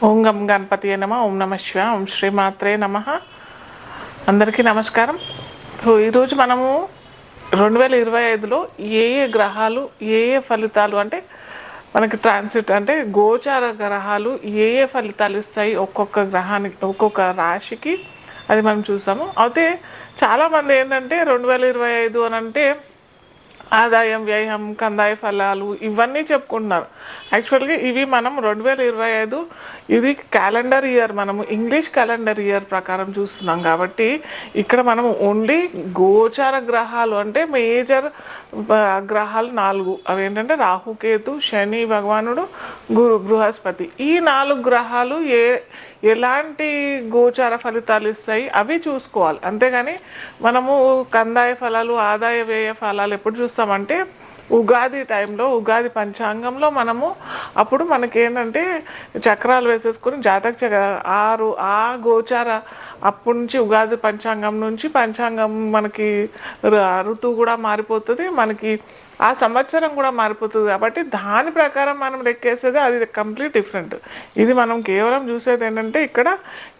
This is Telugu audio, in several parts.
ఓం గం గణపతియే నమః. ఓం నమః శివాయ. ఓం శ్రీమాత్రే నమః. అందరికీ నమస్కారం. సో ఈరోజు మనము 2025లో ఏ ఏ గ్రహాలు ఏ ఏ ఫలితాలు అంటే మనకి ట్రాన్సిట్ అంటే గోచార గ్రహాలు ఏ ఏ ఫలితాలు ఇస్తాయి ఒక్కొక్క గ్రహానికి ఒక్కొక్క రాశికి అది మనం చూసాము. అయితే చాలామంది ఏంటంటే 2025 అని అంటే ఆదాయం వ్యయం కందాయ ఫలాలు ఇవన్నీ చెప్పుకుంటున్నారు. యాక్చువల్గా ఇవి మనం 2025 ఇది క్యాలెండర్ ఇయర్, మనము ఇంగ్లీష్ క్యాలెండర్ ఇయర్ ప్రకారం చూస్తున్నాం కాబట్టి ఇక్కడ మనం ఓన్లీ గోచార గ్రహాలు అంటే మేజర్ గ్రహాలు 4 అవి ఏంటంటే రాహుకేతు, శని భగవానుడు, బృహస్పతి. ఈ 4 గ్రహాలు ఎలాంటి గోచార ఫలితాలు ఇస్తాయి అవి చూసుకోవాలి. అంతేగాని మనము కందాయ ఫలాలు ఆదాయ వ్యయ ఫలాలు ఎప్పుడు చూస్తామంటే ఉగాది టైంలో, ఉగాది పంచాంగంలో మనము అప్పుడు మనకి ఏంటంటే చక్రాలు వేసేసుకొని జాతక ఆ గోచార అప్పటి నుంచి ఉగాది పంచాంగం నుంచి పంచాంగం మనకి ఋతువు కూడా మారిపోతుంది, మనకి ఆ సంవత్సరం కూడా మారిపోతుంది. కాబట్టి దాని ప్రకారం మనం లెక్కేసేది అది కంప్లీట్ డిఫరెంట్. ఇది మనం కేవలం చూసేది ఏంటంటే ఇక్కడ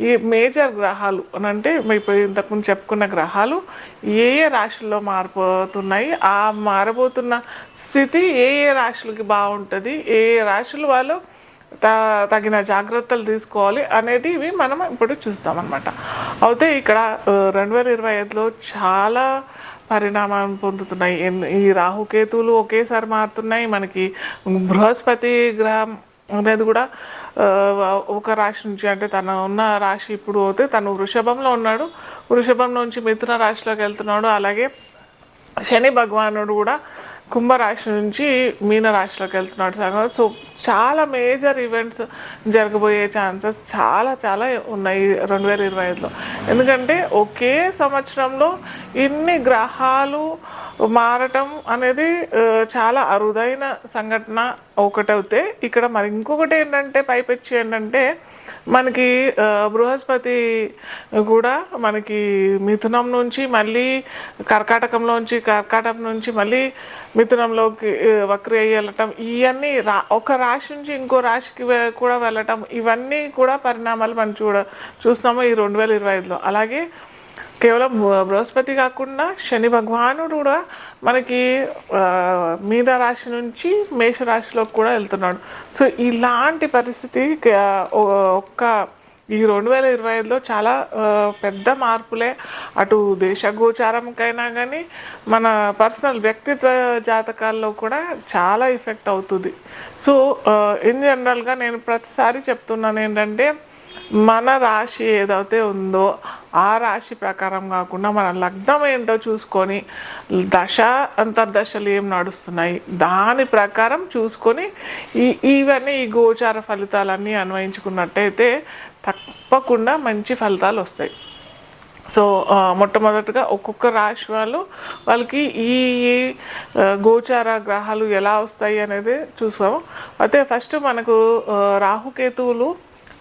ఈ మేజర్ గ్రహాలు అని అంటే ఇప్పుడు ఇంతకుముందు చెప్పుకున్న గ్రహాలు ఏ ఏ రాశుల్లో మారిపోతున్నాయి, ఆ మారబోతున్న స్థితి ఏ ఏ రాశులకి బాగుంటుంది, ఏ ఏ రాశులు వాళ్ళు తగిన జాగ్రత్తలు తీసుకోవాలి అనేటివి మనం ఇప్పుడు చూస్తామన్నమాట. అయితే ఇక్కడ 2025లో చాలా పరిణామం పొందుతున్నాయి. ఈ రాహుకేతువులు ఒకేసారి మారుతున్నాయి. మనకి బృహస్పతి గ్రహం అనేది కూడా ఒక రాశి నుంచి అంటే తను ఉన్న రాశి ఇప్పుడు పోతే తను వృషభంలో ఉన్నాడు, వృషభం నుంచి మిథున రాశిలోకి వెళ్తున్నాడు. అలాగే శని భగవానుడు కూడా కుంభరాశి నుంచి మీన రాశిలోకి వెళ్తున్నాడు. సో చాలా మేజర్ ఈవెంట్స్ జరగబోయే ఛాన్సెస్ చాలా చాలా ఉన్నాయి 2025లో. ఎందుకంటే ఒకే సంవత్సరంలో ఇన్ని గ్రహాలు మారటం అనేది చాలా అరుదైన సంఘటన ఒకటవుతే, ఇక్కడ మరి ఇంకొకటి ఏంటంటే పైపెచ్చి ఏంటంటే మనకి బృహస్పతి కూడా మనకి మిథునం నుంచి మళ్ళీ కర్కాటకం నుంచి మళ్ళీ మిథునంలోకి వక్రి అయ్యి వెళ్ళటం, ఇవన్నీ ఒక రాశి నుంచి ఇంకో రాశికి కూడా వెళ్ళటం, ఇవన్నీ కూడా పరిణామాలు మనం చూస్తున్నాము ఈ 2025లో. అలాగే కేవలం బృహస్పతి కాకుండా శని భగవానుడు కూడా మనకి మీన రాశి నుంచి మేషరాశిలోకి కూడా వెళ్తున్నాడు. సో ఇలాంటి పరిస్థితి ఈ 2025లో చాలా పెద్ద మార్పులే అటు దేశ గోచారంకైనా కానీ మన పర్సనల్ వ్యక్తిత్వ జాతకాల్లో కూడా చాలా ఎఫెక్ట్ అవుతుంది. సో ఇన్ జనరల్గా నేను ప్రతిసారి చెప్తున్నాను ఏంటంటే మన రాశి ఏదైతే ఉందో ఆ రాశి ప్రకారం కాకుండా మన లగ్నం ఏంటో చూసుకొని అంతర్దశలు ఏం నడుస్తున్నాయి దాని ప్రకారం చూసుకొని ఈ గోచార ఫలితాలన్నీ అన్వయించుకున్నట్టయితే తప్పకుండా మంచి ఫలితాలు వస్తాయి. సో మొట్టమొదటిగా ఒక్కొక్క రాశి వాళ్ళకి ఈ గోచార గ్రహాలు ఎలా వస్తాయి అనేది చూసాము. అయితే ఫస్ట్ మనకు రాహుకేతువులు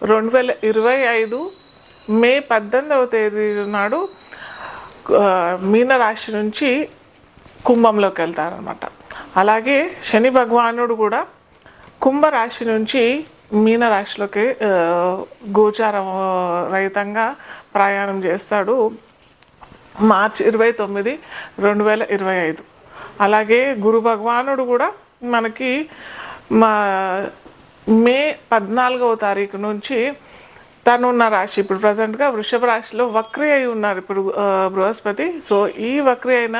2025 మే 18వ తేదీ నాడు మీనరాశి నుంచి కుంభంలోకి వెళ్తారనమాట. అలాగే శని భగవానుడు కూడా కుంభరాశి నుంచి మీనరాశిలోకి గోచార రహితంగా ప్రయాణం చేస్తాడు మార్చి 29, 2025. అలాగే గురు భగవానుడు కూడా మనకి మే 14వ తారీఖు నుంచి తనున్న రాశి ఇప్పుడు ప్రజెంట్గా వృషభ రాశిలో వక్రి అయి ఉన్నారు ఇప్పుడు బృహస్పతి. సో ఈ వక్రి అయిన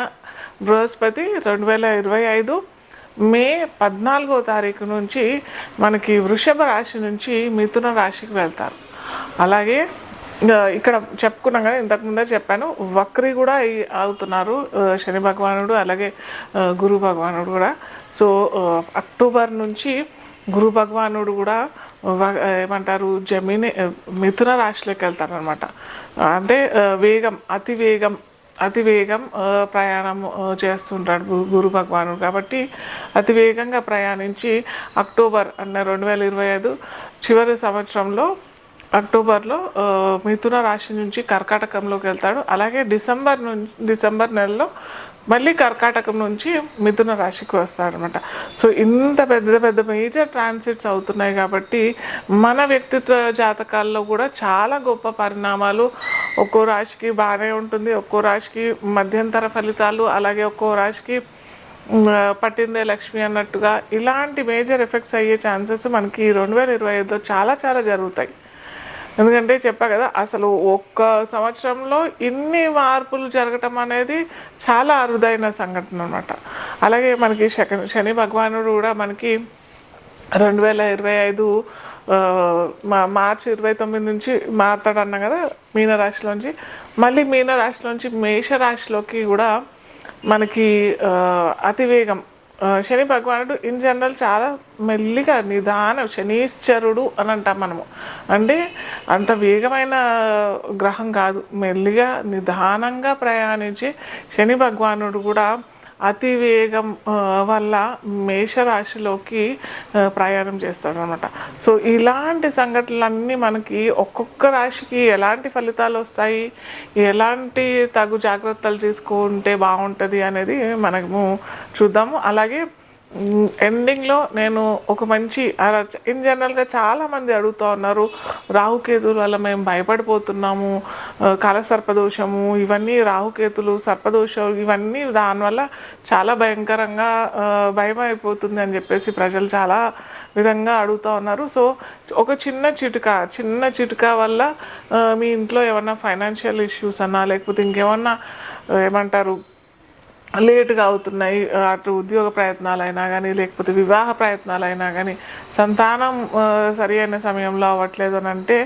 బృహస్పతి 2025 మే 14వ తారీఖు నుంచి మనకి వృషభ రాశి నుంచి మిథున రాశికి వెళ్తారు. అలాగే ఇక్కడ చెప్పుకున్నాం కదా, ఇంతకుముందే చెప్పాను, వక్రి కూడా అవుతున్నారు శని భగవానుడు అలాగే గురు భగవానుడు కూడా. సో అక్టోబర్ నుంచి గురు భగవానుడు కూడా ఏమంటారు మిథున రాశిలోకి వెళ్తారనమాట. అంటే అతి వేగం ప్రయాణం చేస్తుంటాడు గురు భగవానుడు. కాబట్టి అతి వేగంగా ప్రయాణించి అక్టోబర్ 2025 చివరి సంవత్సరంలో అక్టోబర్లో మిథున రాశి నుంచి కర్కాటకంలోకి వెళ్తాడు. అలాగే డిసెంబర్ నెలలో మళ్ళీ కర్కాటకం నుంచి మిథున రాశికి వస్తాడనమాట. సో ఇంత పెద్ద పెద్ద మేజర్ ట్రాన్సిట్స్ అవుతున్నాయి కాబట్టి మన వ్యక్తిత్వ జాతకాల్లో కూడా చాలా గొప్ప పరిణామాలు, ఒక్కో రాశికి బాగానే ఉంటుంది, ఒక్కో రాశికి మధ్యంతర ఫలితాలు, అలాగే ఒక్కో రాశికి పట్టిందే లక్ష్మి అన్నట్టుగా ఇలాంటి మేజర్ ఎఫెక్ట్స్ అయ్యే ఛాన్సెస్ మనకి 2025లో చాలా చాలా జరుగుతాయి. ఎందుకంటే చెప్పా కదా, అసలు ఒక్క సంవత్సరంలో ఇన్ని మార్పులు జరగటం అనేది చాలా అరుదైన సంఘటన అనమాట. అలాగే మనకి శని భగవానుడు కూడా మనకి 2025 మార్చి 29 నుంచి మారుతాడన్నా కదా మీనరాశిలోంచి. మళ్ళీ మీనరాశిలోంచి మేషరాశిలోకి కూడా మనకి అతివేగం. శని భగవానుడు ఇన్ జనరల్ చాలా మెల్లిగా నిదానం, శనీశ్వరుడు అని అంటాం మనము. అంటే అంత వేగమైన గ్రహం కాదు, మెల్లిగా నిదానంగా ప్రయాణించి శని భగవానుడు కూడా అతి వేగం వల్ల మేషరాశిలోకి ప్రయాణం చేస్తాడు అనమాట. సో ఇలాంటి సంఘటనలన్నీ మనకి ఒక్కొక్క రాశికి ఎలాంటి ఫలితాలు వస్తాయి, ఎలాంటి తగు జాగ్రత్తలు తీసుకుంటే బాగుంటుంది అనేది మనము చూద్దాము. అలాగే ఎండింగ్లో నేను ఒక మంచి ఇన్ జనరల్గా చాలామంది అడుగుతూ ఉన్నారు, రాహుకేతుల వల్ల మేము భయపడిపోతున్నాము, కాలసర్పదోషము, ఇవన్నీ రాహుకేతులు, సర్పదోషం, ఇవన్నీ దానివల్ల చాలా భయంకరంగా భయం అయిపోతుంది అని చెప్పేసి ప్రజలు చాలా విధంగా అడుగుతూ ఉన్నారు. సో ఒక చిన్న చిటుక వల్ల మీ ఇంట్లో ఏమన్నా ఫైనాన్షియల్ ఇష్యూస్ అన్నా, లేకపోతే ఇంకేమన్నా ఏమంటారు లేటుగా అవుతున్నాయి, అటు ఉద్యోగ ప్రయత్నాలైనా కానీ, లేకపోతే వివాహ ప్రయత్నాలైనా కానీ, సంతానం సరి అయిన సమయంలో అవ్వట్లేదు అని అంటే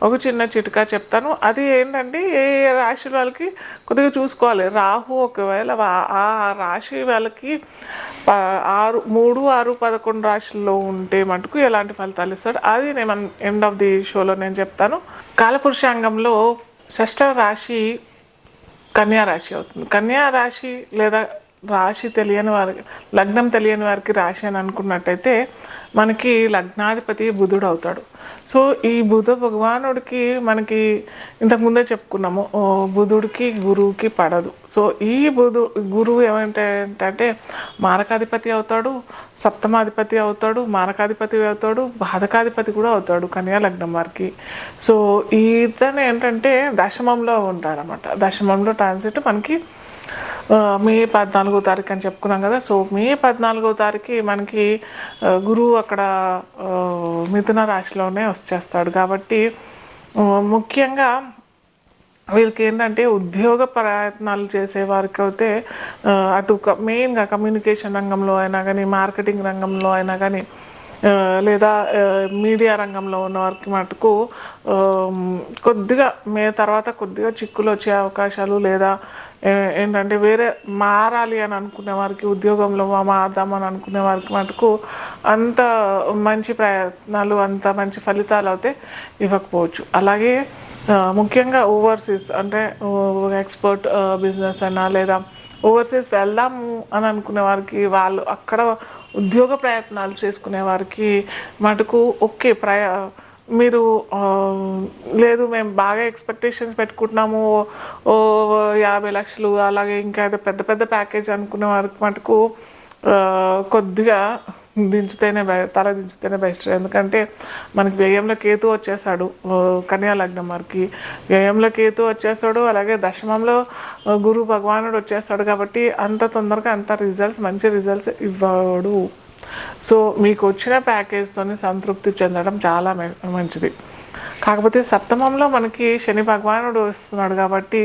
ఒక చిన్న చిట్కా చెప్తాను. అది ఏంటంటే ఏ రాశి వాళ్ళకి కొద్దిగా చూసుకోవాలి. రాహు ఒకవేళ ఆ రాశి వాళ్ళకి 3, 6, 11 రాశుల్లో ఉంటే మటుకు ఎలాంటి ఫలితాలు ఇస్తాడు అది నేను ఎండ్ ఆఫ్ ది షోలో నేను చెప్తాను. కాలపురుషాంగంలో 6వ రాశి కన్యా రాశి అవుతుంది. కన్యా రాశి లేదా రాశి తెలియని వారికి, లగ్నం తెలియని వారికి రాశి అని అనుకున్నట్టయితే మనకి లగ్నాధిపతి బుధుడు అవుతాడు. సో ఈ బుధ భగవానుడికి మనకి ఇంతకుముందే చెప్పుకున్నాము, బుధుడికి గురువుకి పడదు. సో ఈ గురువు ఏమంటే మారకాధిపతి అవుతాడు, సప్తమాధిపతి అవుతాడు, మారకాధిపతి అవుతాడు, బాధకాధిపతి కూడా అవుతాడు కన్యా లగ్నం వారికి. సో ఇతను ఏంటంటే దశమంలో ఉంటాడనమాట. దశమంలో ట్రాన్సిట్ మనకి మే 14వ తారీఖు అని చెప్పుకున్నాం కదా. సో మే 14వ తారీఖు మనకి గురువు అక్కడ మిథున రాశిలోనే వచ్చేస్తాడు. కాబట్టి ముఖ్యంగా వీళ్ళకి ఏంటంటే ఉద్యోగ ప్రయత్నాలు చేసే వారికి అయితే అటు మెయిన్గా కమ్యూనికేషన్ రంగంలో అయినా కానీ, మార్కెటింగ్ రంగంలో అయినా కానీ, లేదా మీడియా రంగంలో ఉన్న వారికి మటుకు కొద్దిగా మే తర్వాత కొద్దిగా చిక్కులు వచ్చే అవకాశాలు, లేదా ఏంటంటే వేరే మారాలి అని అనుకునే వారికి, ఉద్యోగంలో మారదామని అనుకునే వారికి మటుకు అంత మంచి ప్రయత్నాలు, అంత మంచి ఫలితాలు అయితే ఇవ్వకపోవచ్చు. అలాగే ముఖ్యంగా ఓవర్సీస్ అంటే ఎక్స్పోర్ట్ బిజినెస్ అయినా, లేదా ఓవర్సీస్ వెళ్దాము అని అనుకునే వారికి, వాళ్ళు అక్కడ ఉద్యోగ ప్రయత్నాలు చేసుకునే వారికి మటుకు ఓకే మీరు లేదు మేము బాగా ఎక్స్పెక్టేషన్స్ పెట్టుకుంటున్నాము, 50 లక్షలు అలాగే ఇంకా ఏదో పెద్ద పెద్ద ప్యాకేజ్ అనుకునే వారికి మటుకు కొద్దిగా తల దించితేనే బెస్ట్. ఎందుకంటే మనకి వ్యయంలో కేతు వచ్చేసాడు కన్యా లగ్నం వారికి, వ్యయంలో కేతు వచ్చేస్తాడు, అలాగే దశమంలో గురు భగవానుడు వచ్చేస్తాడు. కాబట్టి అంత తొందరగా అంత మంచి రిజల్ట్స్ ఇవ్వడు. సో మీకు వచ్చిన ప్యాకేజ్తోని సంతృప్తి చెందడం చాలా మంచిది. కాకపోతే సప్తమంలో మనకి శని భగవానుడు వస్తున్నాడు కాబట్టి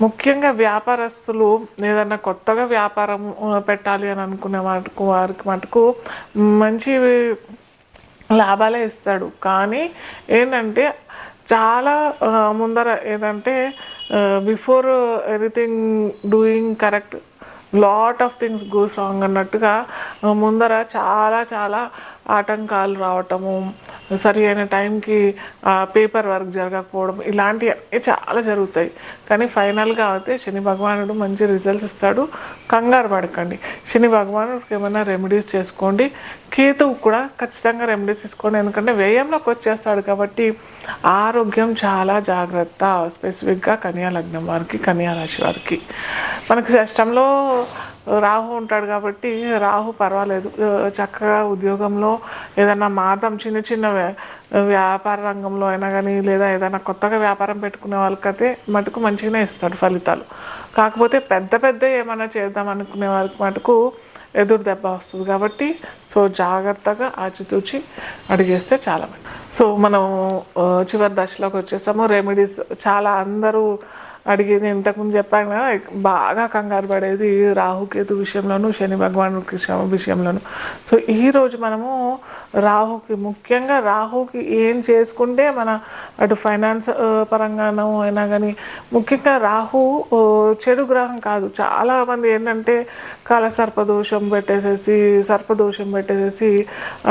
ముఖ్యంగా వ్యాపారస్తులు ఏదన్నా కొత్తగా వ్యాపారం పెట్టాలి అని అనుకునే వారికి మటుకు మంచి లాభాలే ఇస్తాడు. కానీ ఏంటంటే చాలా ముందర ఏంటంటే before everything doing correct lot of things goes wrong అన్నట్టుగా ముందర చాలా చాలా ఆటంకాలు రావటము, సరి అయిన టైంకి పేపర్ వర్క్ జరగకపోవడం, ఇలాంటివన్నీ చాలా జరుగుతాయి. కానీ ఫైనల్గా అయితే శని భగవానుడు మంచి రిజల్ట్స్ ఇస్తాడు. కంగారు పడకండి. శని భగవానుడికి ఏమైనా రెమెడీస్ చేసుకోండి. కేతువు కూడా ఖచ్చితంగా రెమెడీస్ తీసుకోండి. ఎందుకంటే వ్యయంలోకి వచ్చేస్తాడు కాబట్టి ఆరోగ్యం చాలా జాగ్రత్త. స్పెసిఫిక్గా కన్యా లగ్నం వారికి, కన్యా రాశి వారికి. మనకి షష్టంలో రాహు ఉంటాడు కాబట్టి రాహు పర్వాలేదు, చక్కగా ఉద్యోగంలో ఏదైనా మాత్రం చిన్న చిన్న వ్యాపార రంగంలో అయినా కానీ, లేదా ఏదైనా కొత్తగా వ్యాపారం పెట్టుకునే వాళ్ళకైతే మటుకు మంచిగానే ఇస్తాడు ఫలితాలు. కాకపోతే పెద్ద పెద్ద ఏమైనా చేద్దాం అనుకునే వాళ్ళకి మటుకు ఎదురు దెబ్బ వస్తుంది. కాబట్టి సో జాగ్రత్తగా ఆచితూచి అడిగేస్తే చాలా మంది. సో మనం చివరి దశలోకి వచ్చేసాము. రెమెడీస్ చాలా అందరూ అడిగేది ఇంతకుముందు చెప్పాను కదా, బాగా కంగారు పడేది రాహుకేతు విషయంలోను, శని భగవాను విషయంలోను. సో ఈరోజు మనము రాహుకి, ముఖ్యంగా రాహుకి ఏం చేసుకుంటే మన అటు ఫైనాన్స్ పరంగానూ అయినా కానీ, ముఖ్యంగా రాహు చెడు గ్రహం కాదు. చాలామంది ఏంటంటే సర్పదోషం పెట్టేసేసి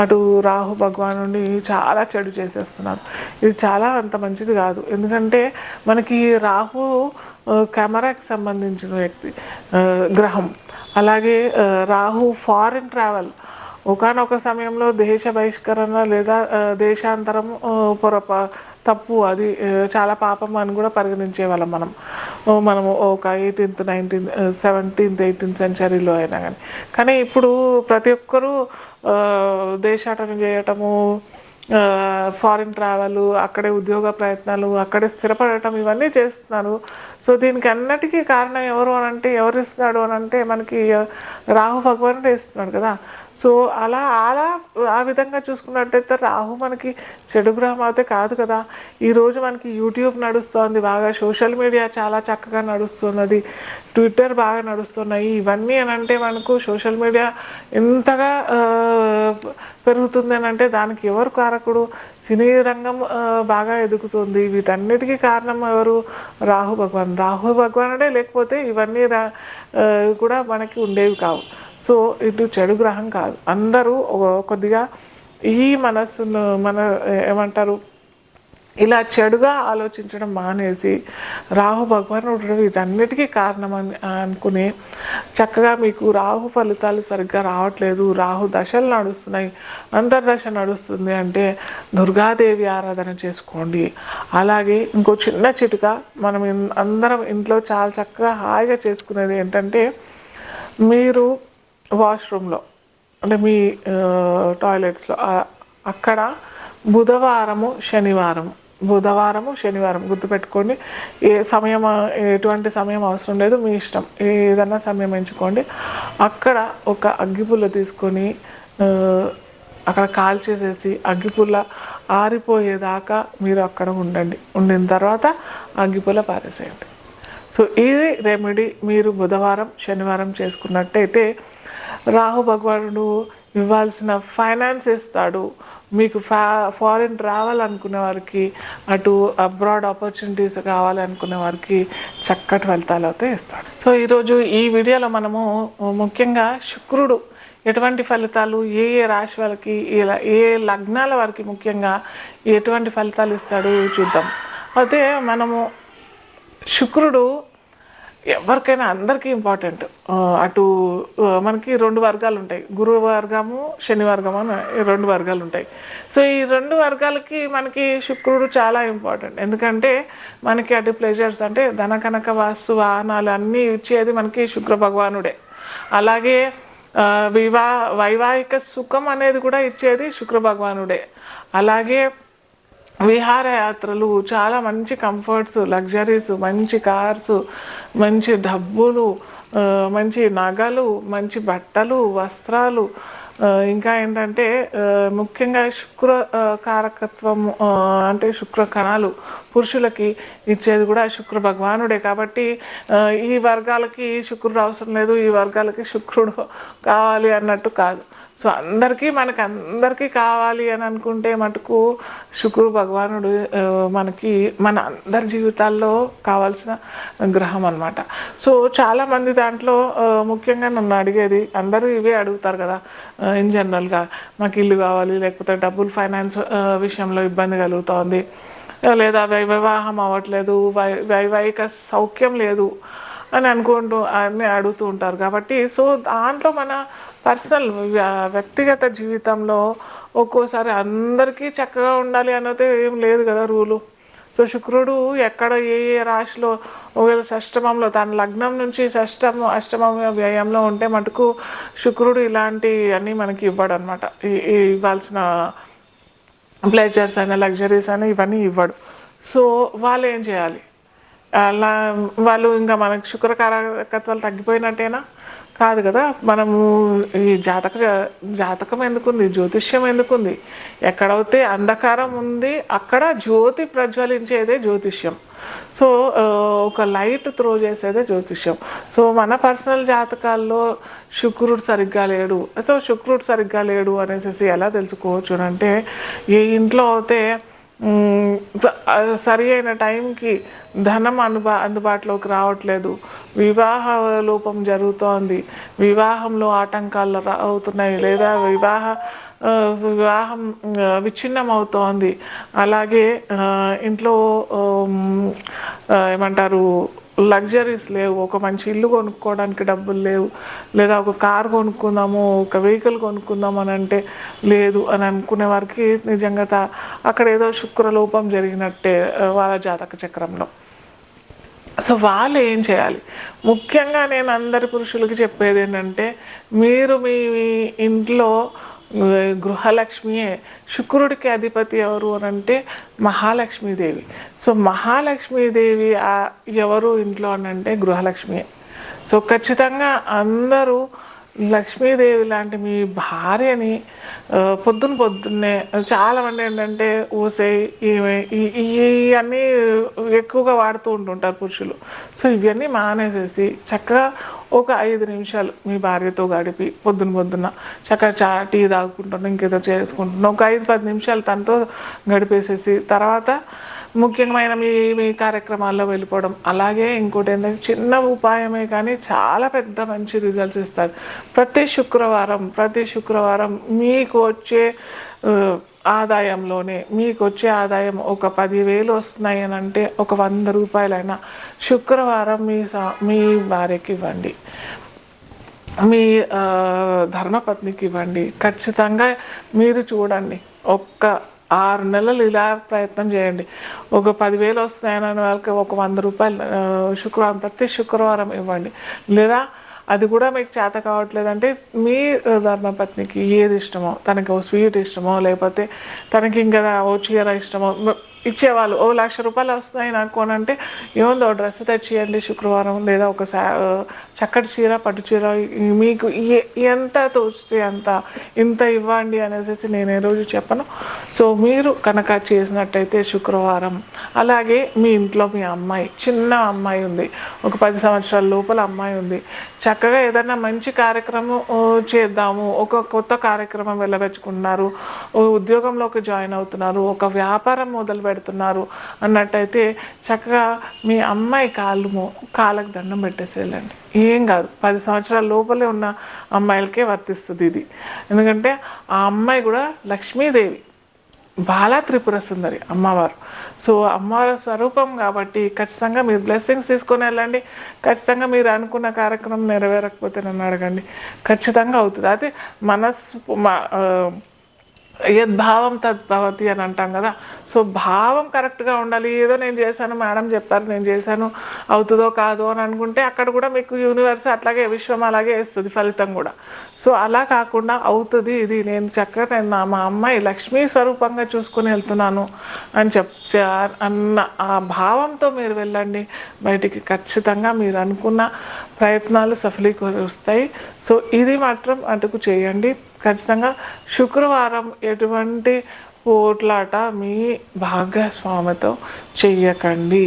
అటు రాహు భగవానుడిని చాలా చెడు చేసేస్తున్నారు. ఇది చాలా అంత మంచిది కాదు. ఎందుకంటే మనకి రాహు కెమెరాకి సంబంధించిన వ్యక్తి గ్రహం. అలాగే రాహు ఫారిన్ ట్రావెల్, ఒకానొక సమయంలో దేశ బహిష్కరణ లేదా దేశాంతరం తప్పు, అది చాలా పాపం అని కూడా పరిగణించేవాళ్ళం మనము ఒక 18th 19th 17th 18th సెంచరీలో అయినా కానీ ఇప్పుడు ప్రతి ఒక్కరూ దేశాటన చేయటము, ఫారిన్ ట్రావెల్, అక్కడే ఉద్యోగ ప్రయత్నాలు, అక్కడే స్థిరపడటం, ఇవన్నీ చేస్తున్నారు. సో దీనికి అన్నిటికీ కారణం ఎవరు అనంటే, ఎవరిస్తున్నాడు అనంటే మనకి రాహు భగవానుడే ఇస్తున్నాడు కదా. సో అలా ఆ విధంగా చూసుకున్నట్టయితే రాహు మనకి చెడు గ్రహం అయితే కాదు కదా. ఈరోజు మనకి యూట్యూబ్ నడుస్తుంది బాగా, సోషల్ మీడియా చాలా చక్కగా నడుస్తున్నది, ట్విట్టర్ బాగా నడుస్తున్నాయి. ఇవన్నీ అనంటే మనకు సోషల్ మీడియా ఎంతగా పెరుగుతుంది అనంటే దానికి ఎవరు కారకుడు? సినీ రంగం బాగా ఎదుగుతుంది. వీటన్నిటికీ కారణం ఎవరు? రాహు భగవానుడే లేకపోతే ఇవన్నీ కూడా మనకి ఉండేవి కావు. సో ఇటు చెడు గ్రహం కాదు. అందరూ కొద్దిగా ఈ మనస్సును ఏమంటారు, ఇలా చెడుగా ఆలోచించడం మానేసి రాహు భగవానుడు వీటన్నిటికీ కారణం అనుకుని చక్కగా, మీకు రాహు ఫలితాలు సరిగ్గా రావట్లేదు, రాహు దశలు నడుస్తున్నాయి, అంతర్దశ నడుస్తుంది అంటే దుర్గాదేవి ఆరాధన చేసుకోండి. అలాగే ఇంకో చిన్న చిటుక, మనం అందరం ఇంట్లో చాలా చక్కగా హాయిగా చేసుకునేది ఏంటంటే, మీరు వాష్రూమ్లో అంటే మీ టాయిలెట్స్లో అక్కడ బుధవారము శనివారం గుర్తుపెట్టుకోండి. ఎటువంటి సమయం అవసరం లేదు, మీ ఇష్టం, ఏదన్నా సమయం ఎంచుకోండి. అక్కడ ఒక అగ్గిపుల్ల తీసుకొని అక్కడ కాల్చేసేసి అగ్గిపుల్ల ఆరిపోయేదాకా మీరు అక్కడ ఉండిన తర్వాత అగ్గిపుల్ల పారేసేయండి. సో ఇది రెమెడీ మీరు బుధవారం శనివారం చేసుకున్నట్టయితే రాహు భగవానుడు ఇవ్వాల్సిన ఫైనాన్స్ ఇస్తాడు. మీకు ఫారిన్ ట్రావెల్ అనుకునే వారికి, అటు అబ్రాడ్ ఆపర్చునిటీస్ కావాలి అనుకునే వారికి చక్కటి ఫలితాలు అయితే ఇస్తాడు. సో ఈరోజు ఈ వీడియోలో మనము ముఖ్యంగా శుక్రుడు ఎటువంటి ఫలితాలు, ఏ రాశి వాళ్ళకి, ఏ లగ్నాల వారికి ముఖ్యంగా ఎటువంటి ఫలితాలు ఇస్తాడు చూద్దాం. అయితే మనము శుక్రుడు ఎవరికైనా అందరికీ ఇంపార్టెంట్. అటు మనకి 2 వర్గాలు ఉంటాయి, గురు వర్గము, శని వర్గము అని 2 వర్గాలు ఉంటాయి. సో ఈ 2 వర్గాలకి మనకి శుక్రుడు చాలా ఇంపార్టెంట్. ఎందుకంటే మనకి అటు ప్లెజర్స్ అంటే ధన కనక వాస్తు వాహనాలు అన్నీ ఇచ్చేది మనకి శుక్ర భగవానుడే. అలాగే వైవాహిక సుఖం అనేది కూడా ఇచ్చేది శుక్ర భగవానుడే. అలాగే విహారయాత్రలు, చాలా మంచి కంఫర్ట్స్, లగ్జరీస్, మంచి కార్స్, మంచి డబ్బులు, మంచి నగలు, మంచి బట్టలు, వస్త్రాలు, ఇంకా ఏంటంటే ముఖ్యంగా శుక్ర కారకత్వం అంటే శుక్ర కణాలు పురుషులకి ఇచ్చేది కూడా శుక్ర భగవానుడే. కాబట్టి ఈ వర్గాలకి శుక్రుడు అవసరం లేదు, ఈ వర్గాలకి శుక్రుడు కావాలి అన్నట్టు కాదు. సో మనకి కావాలి అని అనుకుంటే మటుకు శుక్రుడు భగవానుడు మనకి మన అందరి జీవితాల్లో కావాల్సిన గ్రహం అనమాట. సో చాలామంది దాంట్లో ముఖ్యంగా నన్ను అడిగేది, అందరూ ఇవే అడుగుతారు కదా ఇన్ జనరల్గా, మాకు ఇల్లు కావాలి, లేకపోతే డబ్బులు ఫైనాన్స్ విషయంలో ఇబ్బంది కలుగుతోంది, లేదా వివాహం అవ్వట్లేదు, వైవాహిక సౌఖ్యం లేదు అని అన్నీ అడుగుతూ ఉంటారు. కాబట్టి సో దాంట్లో మన పర్సనల్ వ్యక్తిగత జీవితంలో ఒక్కోసారి అందరికీ చక్కగా ఉండాలి అన్నది ఏం లేదు కదా రూలు. సో శుక్రుడు ఎక్కడ ఏ రాశిలో ఒకవేళ షష్టమంలో తన లగ్నం నుంచి అష్టమ వ్యయంలో ఉంటే మటుకు శుక్రుడు ఇలాంటి అన్నీ మనకి ఇవ్వడు అనమాట. ఇవ్వాల్సిన ప్లెజర్స్ అయినా లగ్జరీస్ అయినా ఇవన్నీ ఇవ్వడు. సో వాళ్ళు ఏం చేయాలి? అలా వాళ్ళు ఇంకా మనకి శుక్రకారకత్వాలు తగ్గిపోయినట్టేనా? కాదు కదా. మనము ఈ జాతకం ఎందుకుంది, జ్యోతిష్యం ఎందుకుంది? ఎక్కడైతే అంధకారం ఉంది అక్కడ జ్యోతి ప్రజ్వలించేదే జ్యోతిష్యం. సో ఒక లైట్ త్రో చేసేదే జ్యోతిష్యం. సో మన పర్సనల్ జాతకాల్లో శుక్రుడు సరిగ్గా లేడు, సో శుక్రుడు సరిగ్గా లేడు అనేసి ఎలా తెలుసుకోవచ్చు అంటే, ఏ ఇంట్లో అయితే సరి అయిన టైంకి ధనం అందుబాటులోకి రావట్లేదు, వివాహ లోపం జరుగుతోంది, వివాహంలో ఆటంకాలు అవుతున్నాయి, లేదా వివాహం విచ్ఛిన్నం అవుతోంది, అలాగే ఇంట్లో ఏమంటారు లగ్జరీస్ లేవు, ఒక మంచి ఇల్లు కొనుక్కోవడానికి డబ్బులు లేవు, లేదా ఒక కార్ కొనుక్కుందాము, ఒక వెహికల్ కొనుక్కుందాం అని అంటే లేదు అని అనుకునే వారికి నిజంగా అక్కడ ఏదో శుక్రలోపం జరిగినట్టే వాళ్ళ జాతక చక్రంలో. సో వాళ్ళు ఏం చేయాలి? ముఖ్యంగా నేను అందరి పురుషులకి చెప్పేది ఏంటంటే, మీరు మీ ఇంట్లో గృహలక్ష్మియే. శుక్రుడికి అధిపతి ఎవరు అని అంటే మహాలక్ష్మీదేవి. సో మహాలక్ష్మీదేవి ఎవరు ఇంట్లో అని అంటే గృహలక్ష్మియే. సో ఖచ్చితంగా అందరూ లక్ష్మీదేవి లాంటి మీ భార్యని పొద్దున్నే చాలామంది ఏంటంటే ఇవన్నీ ఎక్కువగా వాడుతూ ఉంటుంటారు పురుషులు. సో ఇవన్నీ మానేసేసి చక్కగా ఒక 5 నిమిషాలు మీ భార్యతో గడిపి పొద్దున్న చక్కగా టీ తాగుకుంటున్నాం, ఇంకేదో చేసుకుంటున్నాం, ఒక 5-10 నిమిషాలు తనతో గడిపేసేసి తర్వాత ముఖ్యమైన మీ కార్యక్రమాల్లో వెళ్ళిపోవడం. అలాగే ఇంకోటి ఏంటంటే చిన్న ఉపాయమే కానీ చాలా పెద్ద మంచి రిజల్ట్స్ ఇస్తారు. ప్రతి శుక్రవారం మీకు వచ్చే ఆదాయంలోనే ఆదాయం ఒక 10,000 వస్తున్నాయి అని అంటే ఒక 100 రూపాయలైనా శుక్రవారం మీ భార్యకి ఇవ్వండి, మీ ధర్మపత్నికి ఇవ్వండి. ఖచ్చితంగా మీరు చూడండి, ఒక్క 6 నెలలు ఇలా ప్రయత్నం చేయండి. ఒక 10,000 వస్తున్నాయని వాళ్ళకి ఒక 100 రూపాయలు ప్రతి శుక్రవారం ఇవ్వండి. లేదా అది కూడా మీకు చేత కావట్లేదంటే మీ ధర్మపత్నికి ఏది ఇష్టమో, తనకి ఓ స్వీట్ ఇష్టమో, లేకపోతే తనకి ఇంకా ఓ చీర ఇష్టమో ఇచ్చేవాళ్ళు. ఓ 1,00,000 రూపాయలు వస్తున్నాయి నాకు అని అంటే ఏముందో డ్రెస్ తెచ్చియండి శుక్రవారం, లేదా ఒక చక్కటి చీర, పట్టు చీర, మీకు ఎంత తోచితే అంత ఇంత ఇవ్వండి అనేసి నేను ఏ రోజు చెప్పను. సో మీరు కనుక చేసినట్టయితే శుక్రవారం. అలాగే మీ ఇంట్లో మీ అమ్మాయి, చిన్న అమ్మాయి ఉంది, ఒక 10 సంవత్సరాల లోపల అమ్మాయి ఉంది, చక్కగా ఏదైనా మంచి కార్యక్రమం చేద్దాము, ఒక కొత్త కార్యక్రమం వెళ్ళబెచ్చుకుంటున్నారు, ఉద్యోగంలోకి జాయిన్ అవుతున్నారు, ఒక వ్యాపారం మొదలు పెడుతున్నారు అన్నట్టయితే చక్కగా మీ అమ్మాయి కాళ్ళకు దండం పెట్టేసి వెళ్ళండి. ఏం కాదు, 10 సంవత్సరాల లోపలే ఉన్న అమ్మాయిలకే వర్తిస్తుంది ఇది. ఎందుకంటే ఆ అమ్మాయి కూడా లక్ష్మీదేవి, బాలా త్రిపుర సుందరి అమ్మవారు. సో అమ్మవారి స్వరూపం కాబట్టి ఖచ్చితంగా మీరు బ్లెస్సింగ్స్ తీసుకొని వెళ్ళండి. ఖచ్చితంగా మీరు అనుకున్న కార్యక్రమం నెరవేరకపోతే నన్ను అడగండి, ఖచ్చితంగా అవుతుంది. అదే యద్భావం తద్భవతి అని అంటాం కదా. సో భావం కరెక్ట్గా ఉండాలి. ఏదో నేను చేశాను, మేడం చెప్పారు నేను చేశాను, అవుతుందో కాదో అని అనుకుంటే అక్కడ కూడా మీకు యూనివర్స్ అట్లాగే విశ్వం అలాగే వేస్తుంది ఫలితం కూడా. సో అలా కాకుండా అవుతుంది, ఇది నేను చక్కగా మా అమ్మాయి లక్ష్మీ స్వరూపంగా చూసుకొని వెళ్తున్నాను అని అన్న ఆ భావంతో మీరు వెళ్ళండి బయటికి. ఖచ్చితంగా మీరు అనుకున్న ప్రయత్నాలు సఫలీకరిస్తాయి. సో ఇది మాత్రం అటుకు చేయండి. ఖచ్చితంగా శుక్రవారం ఎటువంటి పోట్లాట మీ భాగస్వామితో చెయ్యకండి.